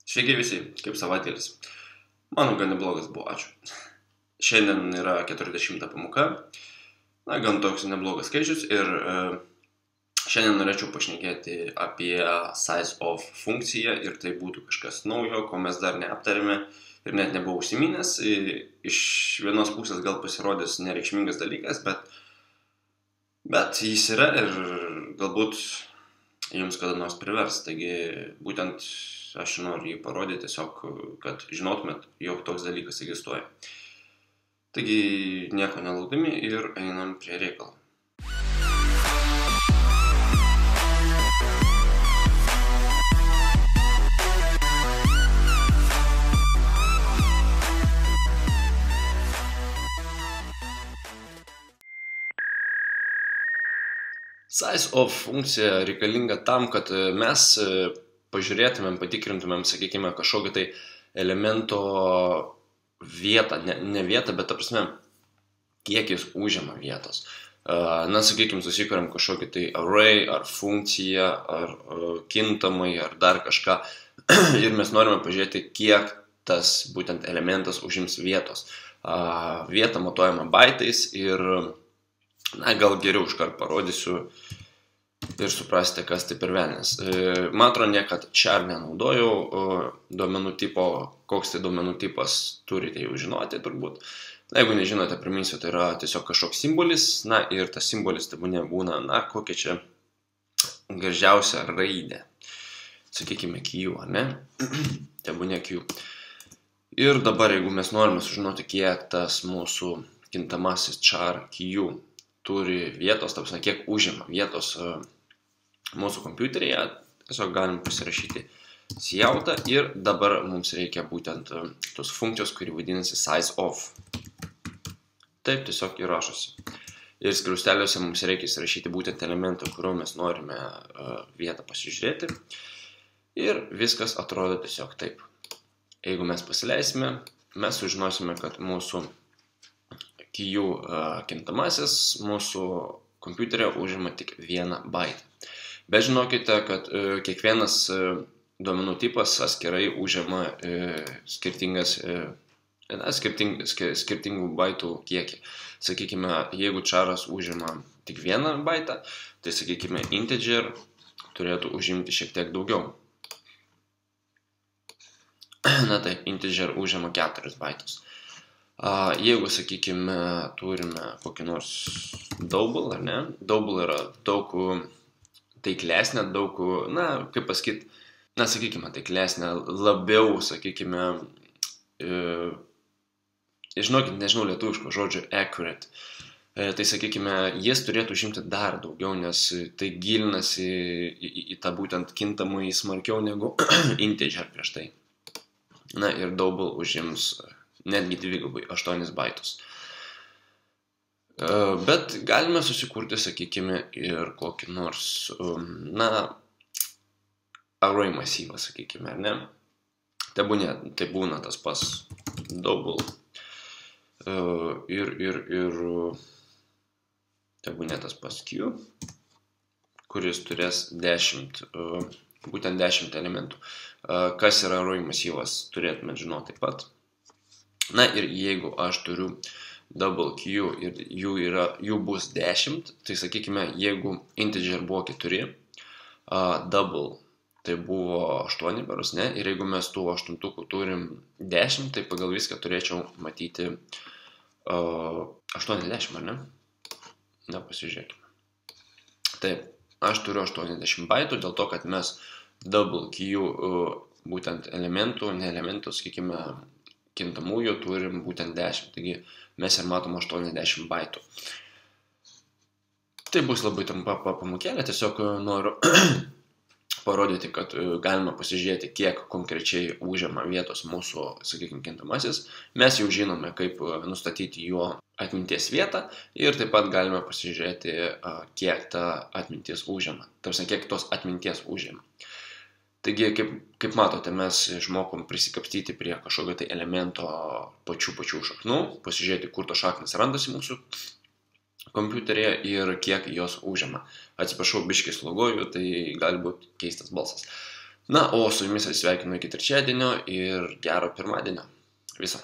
Sveiki visi, kaip savaitėlis. Mano gan neblogas buvo, ačiū. Šiandien yra 40 pamoka, gan toks neblogas skaičius ir šiandien norėčiau pašnekėti apie size of funkciją ir tai būtų kažkas naujo, ko mes dar neaptarėme ir net nebuvau užsiminęs. Iš vienos pusės gal pasirodys nereikšmingas dalykas, bet jis yra ir galbūt jums kada nors privers. Taigi būtent aš noriu jį parodyti tiesiog, kad žinotumėt, jog toks dalykas egzistuoja. Taigi nieko nelaukdami ir einam prie reikalo. Size of funkcija reikalinga tam, kad mes pažiūrėtumėm, patikrintumėm, sakykime, kažkokį tai elemento vietą, ne vietą, bet ta prasme, kiek jis užima vietos. Na, sakykime, susikuriam kažkokį tai array, ar funkciją, ar kintamai, ar dar kažką. Ir mes norime pažiūrėti, kiek tas būtent elementas užims vietos. Vieta matuojama baitais ir, na, gal geriau iškart parodysiu ir suprasite, kas tai per velnias. Man atrodo, niekad char nenaudojau duomenų tipo, koks tai duomenų tipas turite jau žinoti turbūt. Na, jeigu nežinote, priminsiu, tai yra tiesiog kažkoks simbolis, na ir tas simbolis tai būna, na, kokia čia gražiausia raidė. Sakykime, Q, ar ne? Tai būna Q. Ir dabar, jeigu mes norime sužinoti, kiek tas mūsų kintamasis char Q turi vietos, ta prasme, kiek užima vietos mūsų kompiuteryje, tiesiog galim pasirašyti sijautą ir dabar mums reikia būtent tos funkcijos, kuri vadinasi size of. Taip tiesiog įrašosi. Ir skliausteliuose mums reikia įsirašyti būtent elementą, kurio mes norime vietą pasižiūrėti. Ir viskas atrodo tiesiog taip. Jeigu mes pasileisime, mes sužinosime, kad mūsų Q kintamasis mūsų kompiuterio užima tik 1 baitą. Bet žinokite, kad kiekvienas duomenų tipas atskirai užima skirtingų baitų kiekį. Sakykime, jeigu charas užima tik 1 baitą, tai sakykime, integer turėtų užimti šiek tiek daugiau. Na tai, integer užima 4 baitus. Jeigu, sakykime, turime kokį nors double, ar ne? Double yra daug taiklesnė, daug, na, kaip pasakyti, na, sakykime, taiklesnė, labiau, sakykime, žinokit, nežinau lietuviško žodžio accurate. Tai, sakykime, jis turėtų užimti dar daugiau, nes tai gilinasi į tą būtent kintamai smarkiau negu integer prieš tai. Na ir double užims netgi 8 baitus. Bet galime susikurti, sakykime, ir kokį nors, na, array masyvą, sakykime, ar ne? Tai būna tas pas double ir tai būna tas pas Q, kuris turės 10, būtent 10 elementų. Kas yra array masyvas, turėtume žinoti taip pat. Na ir jeigu aš turiu double Q ir jų bus 10, tai sakykime, jeigu integer buvo 4, double tai buvo 8 barus, ne? Ir jeigu mes tų 8-ukų turim 10, tai pagal viską turėčiau matyti 80, ar ne? Na, pasižiūrėkime. Taip, aš turiu 80 baitų, dėl to, kad mes double Q būtent elementų, ne elementų, sakykime, kintamųjų turim būtent 10, taigi mes ir matom 80 baitų. Tai bus labai trumpa pamokėlė, tiesiog noriu parodyti, kad galima pasižiūrėti, kiek konkrečiai užima vietos mūsų, sakykime, kintamasis. Mes jau žinome, kaip nustatyti jo atminties vietą ir taip pat galime pasižiūrėti, kiek ta atminties užima, tarsi kiek tos atminties užima. Taigi, kaip matote, mes išmokom prisikapstyti prie kažkokio tai elemento pačių šaknų, pasižiūrėti, kur tos šaknis randasi mūsų kompiuteryje ir kiek jos užima. Atsiprašau, biškai sloguoju, tai gali būti keistas balsas. Na, o su jumis atsisveikinu iki trečiadienio ir gero pirmadienio. Viso.